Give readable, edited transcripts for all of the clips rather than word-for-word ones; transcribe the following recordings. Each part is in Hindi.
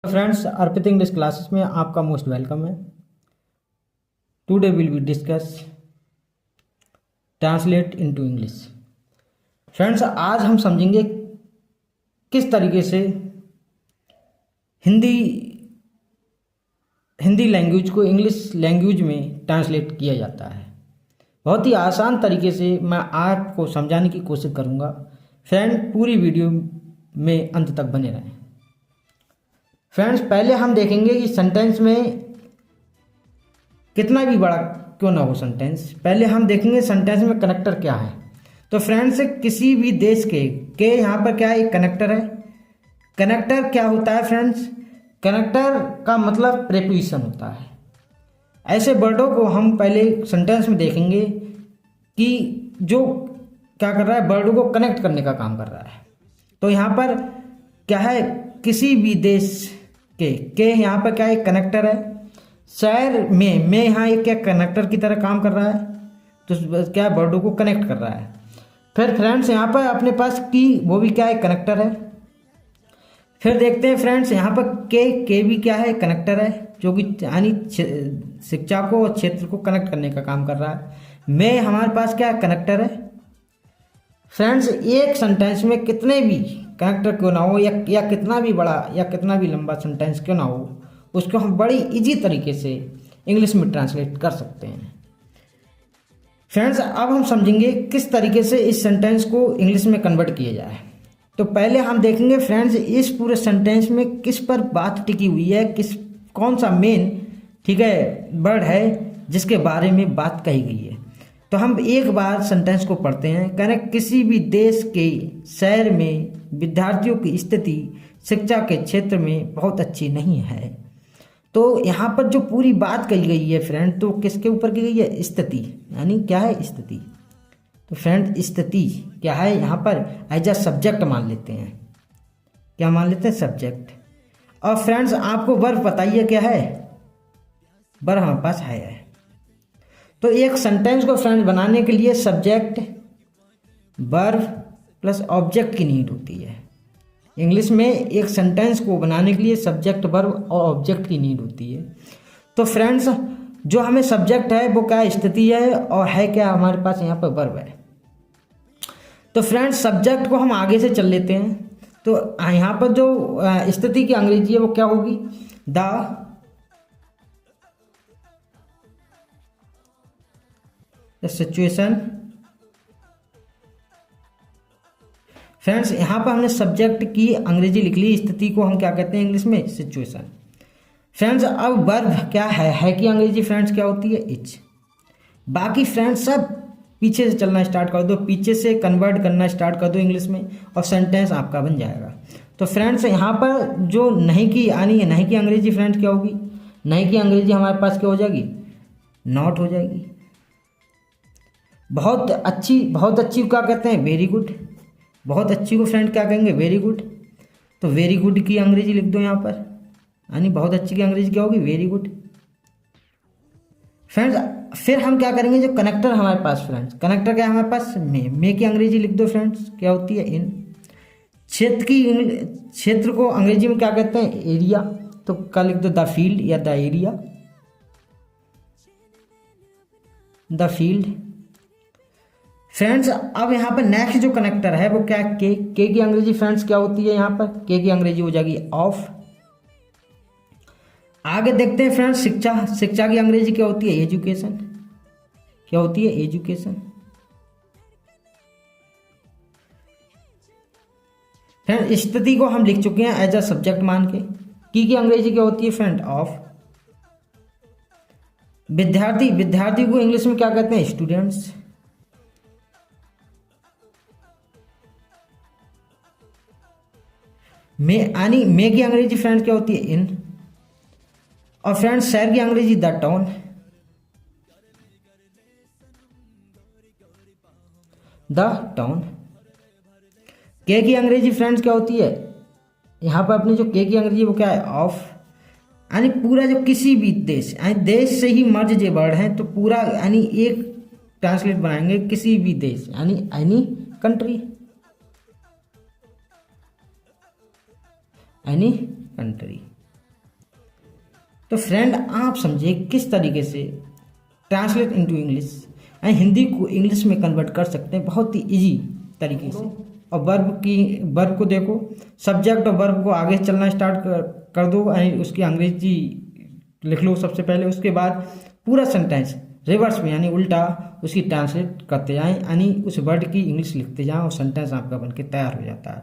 फ्रेंड्स, अर्पित इंग्लिश क्लासेस में आपका मोस्ट वेलकम है। Today will be discuss translate into English. Friends, आज हम समझेंगे किस तरीके से हिंदी लैंग्वेज को इंग्लिश लैंग्वेज में ट्रांसलेट किया जाता है। बहुत ही आसान तरीके से मैं आपको समझाने की कोशिश करूँगा। फ्रेंड, पूरी वीडियो में अंत तक बने रहें। फ्रेंड्स, पहले हम देखेंगे कि सेंटेंस में कितना भी बड़ा क्यों ना हो सेंटेंस, पहले हम देखेंगे सेंटेंस में कनेक्टर क्या है। तो फ्रेंड्स, किसी भी देश के यहाँ पर क्या है, एक कनेक्टर है। कनेक्टर क्या होता है फ्रेंड्स? कनेक्टर का मतलब प्रीपोजिशन होता है। ऐसे वर्डों को हम पहले सेंटेंस में देखेंगे कि जो क्या कर रहा है, वर्डों को कनेक्ट करने का काम कर रहा है। तो यहाँ पर क्या है, किसी भी देश के यहाँ पर क्या एक कनेक्टर है। शहर में यहाँ एक क्या कनेक्टर की तरह काम कर रहा है, तो क्या वर्डों को कनेक्ट कर रहा है। फिर फ्रेंड्स, यहाँ पर अपने पास की वो भी क्या है, कनेक्टर है। फिर देखते हैं फ्रेंड्स, यहाँ पर के भी क्या है, कनेक्टर है, जो कि यानी शिक्षा को और क्षेत्र को कनेक्ट करने का काम कर रहा है। में हमारे पास क्या है, कनेक्टर है। फ्रेंड्स, एक सेंटेंस में कितने भी कनेक्टर क्यों ना हो या कितना भी बड़ा या कितना भी लंबा सेंटेंस क्यों ना हो, उसको हम बड़ी इजी तरीके से इंग्लिश में ट्रांसलेट कर सकते हैं। फ्रेंड्स, अब हम समझेंगे किस तरीके से इस सेंटेंस को इंग्लिश में कन्वर्ट किया जाए। तो पहले हम देखेंगे फ्रेंड्स, इस पूरे सेंटेंस में किस पर बात टिकी हुई है, कौन सा मेन ठीक है वर्ड है जिसके बारे में बात कही गई है। तो हम एक बार सेंटेंस को पढ़ते हैं। करें, किसी भी देश के शहर में विद्यार्थियों की स्थिति शिक्षा के क्षेत्र में बहुत अच्छी नहीं है। तो यहाँ पर जो पूरी बात कही गई है फ्रेंड, तो किसके ऊपर की गई है, स्थिति, यानी क्या है, स्थिति। तो फ्रेंड, स्थिति क्या है, यहाँ पर एज अ सब्जेक्ट मान लेते हैं। क्या मान लेते हैं, सब्जेक्ट। और फ्रेंड्स, आपको वर्ब बताइए क्या है, वर्ब हमारे पास है। तो एक सेंटेंस को फ्रेंड्स बनाने के लिए सब्जेक्ट, वर्ब प्लस ऑब्जेक्ट की नीड होती है। इंग्लिश में एक सेंटेंस को बनाने के लिए सब्जेक्ट, वर्ब और ऑब्जेक्ट की नीड होती है। तो फ्रेंड्स, जो हमें सब्जेक्ट है वो क्या, स्थिति है, और है क्या हमारे पास यहाँ पर, वर्ब है। तो फ्रेंड्स, सब्जेक्ट को हम आगे से चल लेते हैं। तो यहाँ पर जो स्थिति की अंग्रेजी है वो क्या होगी, द सिचुएशन। फ्रेंड्स, यहाँ पर हमने सब्जेक्ट की अंग्रेजी लिख ली, स्थिति को हम क्या कहते हैं इंग्लिश में, सिचुएशन। फ्रेंड्स, अब वर्ब क्या है कि अंग्रेजी फ्रेंड्स क्या होती है, इज। बाकी फ्रेंड्स सब पीछे से चलना स्टार्ट कर दो, पीछे से कन्वर्ट करना स्टार्ट कर दो इंग्लिश में, और सेंटेंस आपका बन जाएगा। तो फ्रेंड्स, यहाँ पर जो नहीं की आनी है, नहीं की अंग्रेजी फ्रेंड्स क्या होगी, नहीं की अंग्रेजी हमारे पास क्या हो जाएगी, नॉट हो जाएगी। बहुत अच्छी क्या कहते हैं, वेरी गुड। बहुत अच्छी को फ्रेंड क्या कहेंगे, वेरी गुड। तो वेरी गुड की अंग्रेजी लिख दो यहाँ पर, यानी बहुत अच्छी की अंग्रेजी क्या होगी, वेरी गुड। फ्रेंड्स, फिर हम क्या करेंगे, जो कनेक्टर हमारे पास फ्रेंड्स, कनेक्टर क्या है हमारे पास, मे की अंग्रेजी लिख दो फ्रेंड्स, क्या होती है, इन। क्षेत्र को अंग्रेजी में क्या कहते हैं, एरिया। तो क्या लिख दो, द फील्ड या the area, the field. Friends, अब यहाँ पर नेक्स्ट जो कनेक्टर है वो क्या, के की अंग्रेजी फ्रेंड्स क्या होती है, यहाँ पर के की अंग्रेजी हो जाएगी ऑफ। आगे देखते हैं फ्रेंड्स, शिक्षा की अंग्रेजी क्या होती है, एजुकेशन। क्या होती है, एजुकेशन। फ्रेंड, स्थिति को हम लिख चुके हैं एज अ सब्जेक्ट मान के। की अंग्रेजी क्या होती है फ्रेंड, ऑफ। विद्यार्थी को इंग्लिश में क्या कहते हैं, स्टूडेंट्स। मे की अंग्रेजी फ्रेंड्स क्या होती है, इन। और फ्रेंड्स, शहर की अंग्रेजी द टाउन। The town. के की अंग्रेजी फ्रेंड्स क्या होती है, यहाँ पर अपनी जो के की अंग्रेजी वो क्या है, ऑफ। यानी पूरा जो किसी भी देश, यानी देश से ही मर्ज जो वर्ड है, तो पूरा यानी एक ट्रांसलेट बनाएंगे, किसी भी देश यानी एनी कंट्री, एनी कंट्री। तो फ्रेंड आप समझे किस तरीके से ट्रांसलेट इनटू इंग्लिश, हिंदी को इंग्लिश में कन्वर्ट कर सकते हैं बहुत ही इजी तरीके से। और वर्ब को देखो, सब्जेक्ट और वर्ब को आगे चलना स्टार्ट कर दो, उसकी अंग्रेजी लिख लो सबसे पहले, उसके बाद पूरा सेंटेंस रिवर्स में यानी उल्टा उसकी ट्रांसलेट करते जाएं, यानी उस वर्ड की इंग्लिश लिखते जाएं और सेंटेंस आपका बनके तैयार हो जाता है।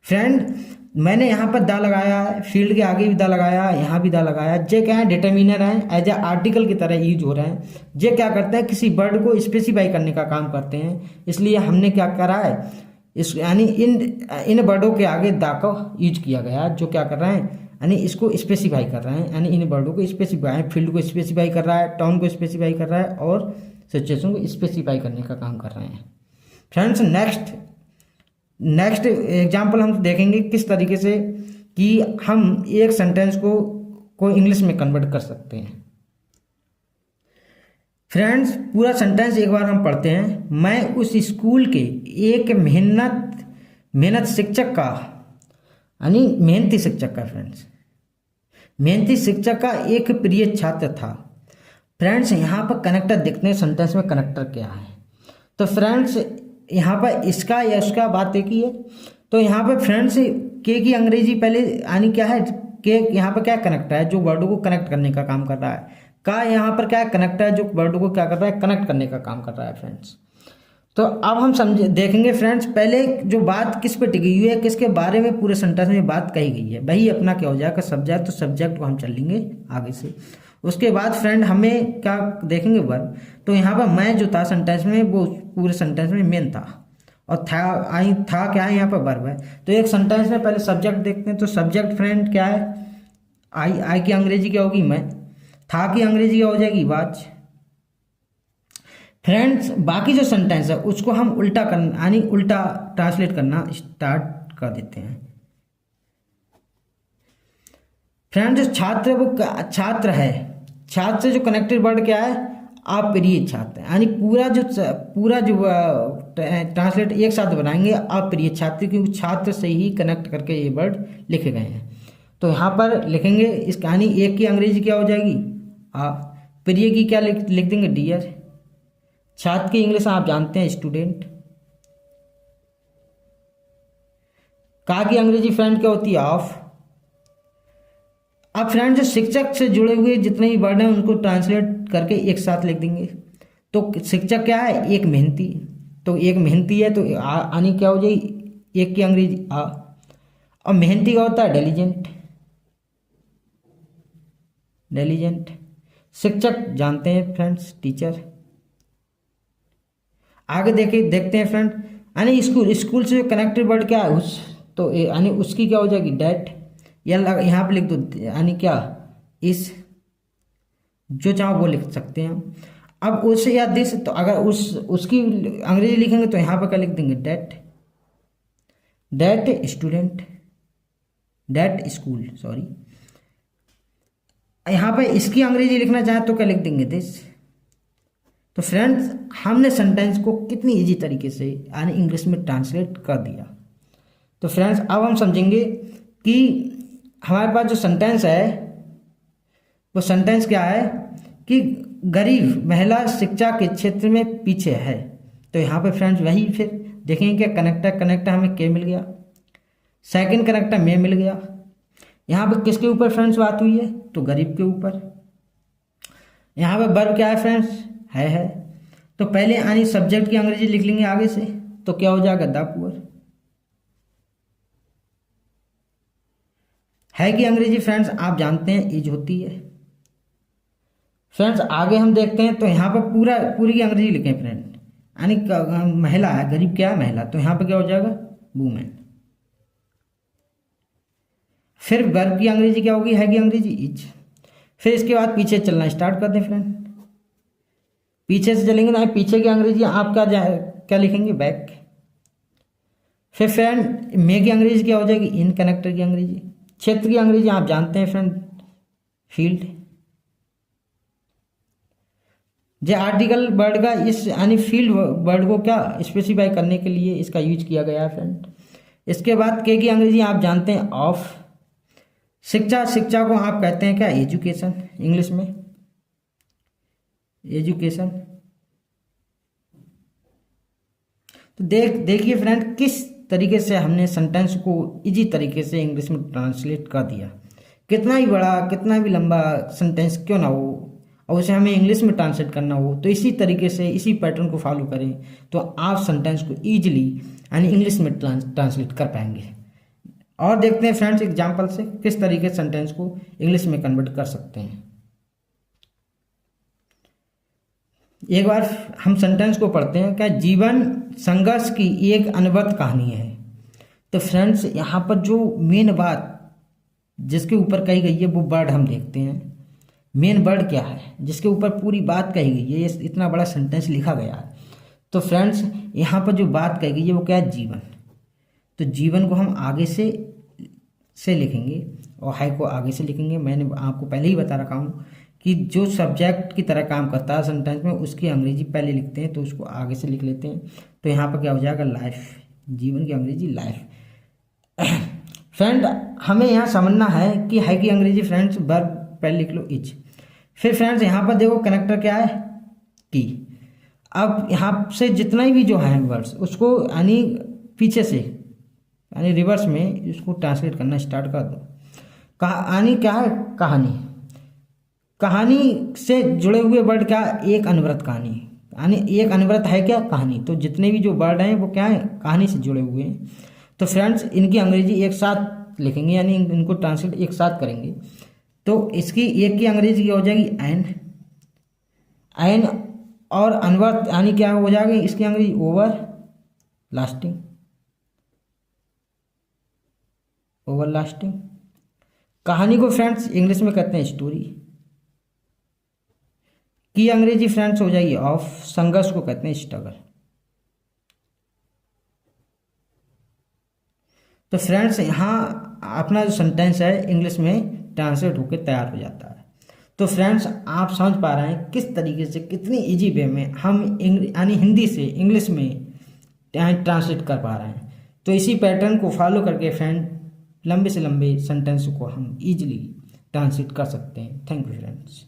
फ्रेंड मैंने यहाँ पर दा लगाया है, फील्ड के आगे भी दा लगाया, यहाँ भी दा लगाया। जे क्या है, डिटर्मिनर है, एज ए आर्टिकल की तरह यूज हो रहे हैं। जे क्या करते हैं, किसी वर्ड को स्पेसिफाई करने का काम करते हैं, इसलिए हमने क्या करा है, इस यानी इन वर्डों के आगे दा का यूज किया गया, जो क्या कर रहे हैं यानी इसको स्पेसिफाई कर रहे हैं, यानी इन वर्डों को स्पेसिफाई, फील्ड को स्पेसिफाई कर रहा है, टाउन को स्पेसिफाई कर रहा है और सिचुएशन को स्पेसिफाई करने का काम कर रहे हैं। फ्रेंड्स नेक्स्ट एग्जाम्पल हम देखेंगे किस तरीके से कि हम एक सेंटेंस को इंग्लिश में कन्वर्ट कर सकते हैं। फ्रेंड्स पूरा सेंटेंस एक बार हम पढ़ते हैं। मैं उस स्कूल के एक मेहनत शिक्षक का, यानी मेहनती शिक्षक का, फ्रेंड्स मेहनती शिक्षक का एक प्रिय छात्र था। फ्रेंड्स यहाँ पर कनेक्टर देखते हैं, सेंटेंस में कनेक्टर क्या है। तो फ्रेंड्स यहाँ पर इसका या उसका बात एक ही है। तो यहाँ पर फ्रेंड्स के की अंग्रेजी पहले यानी क्या है, के यहाँ पर क्या कनेक्टर है जो वर्डों को कनेक्ट करने का काम कर रहा है। का यहाँ पर क्या कनेक्टर है जो वर्डों को क्या कर रहा है, कनेक्ट करने का काम कर रहा है। फ्रेंड्स तो अब हम देखेंगे फ्रेंड्स पहले जो बात किस पे टिकी हुई है, किसके बारे में पूरे सेंटेंस में बात कही गई है, वही अपना क्या हो जाएगा सब्जेक्ट। तो सब्जेक्ट को हम चल लेंगे आगे से। उसके बाद फ्रेंड हमें क्या देखेंगे, वर्ब। तो यहाँ पर मैं जो था सेंटेंस में वो पूरे सेंटेंस में मेन था, और था क्या है यहाँ पर वर्ब है। तो एक सेंटेंस में पहले सब्जेक्ट देखते हैं। तो सब्जेक्ट फ्रेंड क्या है, आई की अंग्रेजी क्या होगी, मैं। था की अंग्रेजी क्या हो जाएगी, वाच। फ्रेंड्स बाकी जो सेंटेंस है उसको हम उल्टा करना यानी उल्टा ट्रांसलेट करना स्टार्ट कर देते हैं। फ्रेंड्स जो छात्र वो छात्र है, छात्र से जो कनेक्टेड वर्ड क्या है, अप्रिय छात्र, यानी पूरा जो ट्रांसलेट एक साथ बनाएंगे अप्रिय छात्र, क्योंकि छात्र से ही कनेक्ट करके ये वर्ड लिखे गए हैं। तो यहाँ पर लिखेंगे इस कहानी एक की अंग्रेजी क्या हो जाएगी, प्रिय की क्या लिख देंगे, डियर। छात्र की इंग्लिश आप जानते हैं, स्टूडेंट। का की अंग्रेजी फ्रेंड क्या होती है, ऑफ। अब फ्रेंड जो शिक्षक से जुड़े हुए जितने भी वर्ड हैं उनको ट्रांसलेट करके एक साथ लिख देंगे। तो शिक्षक क्या है, एक मेहनती। तो एक मेहनती है तो आनी क्या हो जाएगी, एक की अंग्रेजी आ। और मेहनती का होता है डेलीजेंट। शिक्षक जानते हैं फ्रेंड्स, टीचर। आगे देखते हैं फ्रेंड, यानी स्कूल से जो कनेक्टेड वर्ड क्या है, उस। तो यानी उसकी क्या हो जाएगी, डेट। या यहाँ पे लिख दो यानी क्या, इस। जो चाहो वो लिख सकते हैं। अब उस या दिस, तो अगर उसकी अंग्रेजी लिखेंगे तो यहाँ पर क्या लिख देंगे, date student, date school, sorry. यहाँ पर इसकी अंग्रेजी लिखना चाहे तो क्या लिख देंगे, दिस। तो फ्रेंड्स हमने सेंटेंस को कितनी इजी तरीके से यानी इंग्लिश में ट्रांसलेट कर दिया। तो फ्रेंड्स अब हम समझेंगे कि हमारे पास जो सेंटेंस है वो सेंटेंस क्या है कि गरीब महिला शिक्षा के क्षेत्र में पीछे है। तो यहाँ पे फ्रेंड्स वही फिर देखेंगे क्या कनेक्टर हमें के मिल गया, सेकंड कनेक्टर में मिल गया। यहाँ पे किसके ऊपर फ्रेंड्स बात हुई है, तो गरीब के ऊपर। यहाँ पे वर्ब क्या है फ्रेंड्स, है। तो पहले यानी सब्जेक्ट की अंग्रेजी लिख लेंगे आगे से, तो क्या हो जाएगा, द पुअर। है की अंग्रेजी फ्रेंड्स आप जानते हैं, इज होती है। फ्रेंड्स आगे हम देखते हैं, तो यहाँ पर पूरी की अंग्रेजी लिखें फ्रेंड, यानी महिला है, गरीब क्या है, महिला। तो यहाँ पर क्या हो जाएगा, वुमेन। फिर वर्ब की अंग्रेजी क्या होगी, है की अंग्रेजी इज। फिर इसके बाद पीछे चलना स्टार्ट कर दें फ्रेंड, पीछे से चलेंगे ना, पीछे की अंग्रेजी आप क्या लिखेंगे, बैक। फिर फ्रेंड मे की अंग्रेजी क्या हो जाएगी, इन। कनेक्टर की अंग्रेजी, क्षेत्र की अंग्रेजी आप जानते हैं फ्रेंड, फील्ड। जो आर्टिकल वर्ड का इस यानी फील्ड वर्ड को क्या स्पेसिफाई करने के लिए इसका यूज किया गया है फ्रेंड। इसके बाद के की अंग्रेजी आप जानते हैं, ऑफ। शिक्षा, शिक्षा को आप कहते हैं क्या, एजुकेशन, इंग्लिश में एजुकेशन। तो देखिए फ्रेंड, किस तरीके से हमने सेंटेंस को इजी तरीके से इंग्लिश में ट्रांसलेट कर दिया। कितना ही बड़ा, कितना भी लंबा सेंटेंस क्यों ना हो, और उसे हमें इंग्लिश में ट्रांसलेट करना हो, तो इसी तरीके से, इसी पैटर्न को फॉलो करें तो आप सेंटेंस को ईजिली यानी इंग्लिश में ट्रांसलेट कर पाएंगे। और देखते हैं फ्रेंड्स एग्जाम्पल से किस तरीके से सेंटेंस को इंग्लिश में कन्वर्ट कर सकते हैं। एक बार हम सेंटेंस को पढ़ते हैं। क्या, जीवन संघर्ष की एक अनवरत कहानी है। तो फ्रेंड्स यहाँ पर जो मेन बात जिसके ऊपर कही गई है वो वर्ड हम देखते हैं। मेन वर्ड क्या है जिसके ऊपर पूरी बात कही गई है, ये इतना बड़ा सेंटेंस लिखा गया है। तो फ्रेंड्स यहाँ पर जो बात कही गई है वो क्या है, जीवन। तो जीवन को हम आगे से लिखेंगे और है को आगे से लिखेंगे। मैंने आपको पहले ही बता रखा हूँ कि जो सब्जेक्ट की तरह काम करता है सेंटेंस में, उसकी अंग्रेजी पहले लिखते हैं तो उसको आगे से लिख लेते हैं। तो यहाँ पर क्या हो जाएगा, लाइफ। जीवन की अंग्रेजी लाइफ। फ्रेंड हमें यहाँ समझना है कि है की अंग्रेजी फ्रेंड्स वर्ब पहले लिख लो, इज। फिर फ्रेंड्स यहाँ पर देखो कनेक्टर क्या है, की। अब यहाँ से जितना भी जो है वर्ड्स उसको यानी पीछे से यानी रिवर्स में इसको ट्रांसलेट करना स्टार्ट कर दो। कहानी क्या है, कहानी। कहानी से जुड़े हुए वर्ड क्या, एक अनवरत कहानी। यानी एक अनवरत है क्या, कहानी। तो जितने भी जो वर्ड हैं वो क्या है, कहानी से जुड़े हुए हैं। तो फ्रेंड्स इनकी अंग्रेजी एक साथ लिखेंगे यानी इनको ट्रांसलेट एक साथ करेंगे। तो इसकी एक की अंग्रेजी क्या हो जाएगी, एन। एन और अनवरत यानी क्या हो जाएगी इसकी अंग्रेजी, ओवर लास्टिंग। Over lasting. कहानी को फ्रेंड्स इंग्लिश में कहते हैं स्टोरी। की अंग्रेजी फ्रेंड्स हो जाएगी ऑफ। संघर्ष को कहते हैं स्ट्रगल। तो फ्रेंड्स यहाँ अपना जो सेंटेंस है इंग्लिश में ट्रांसलेट होकर तैयार हो जाता है। तो फ्रेंड्स आप समझ पा रहे हैं किस तरीके से, कितनी इजी वे में हम यानी हिंदी से इंग्लिश में ट्रांसलेट कर पा रहे हैं। तो इसी पैटर्न को फॉलो करके फ्रेंड लंबे से लंबे सेंटेंस को हम इजीली ट्रांसलेट कर सकते हैं। Thank you friends.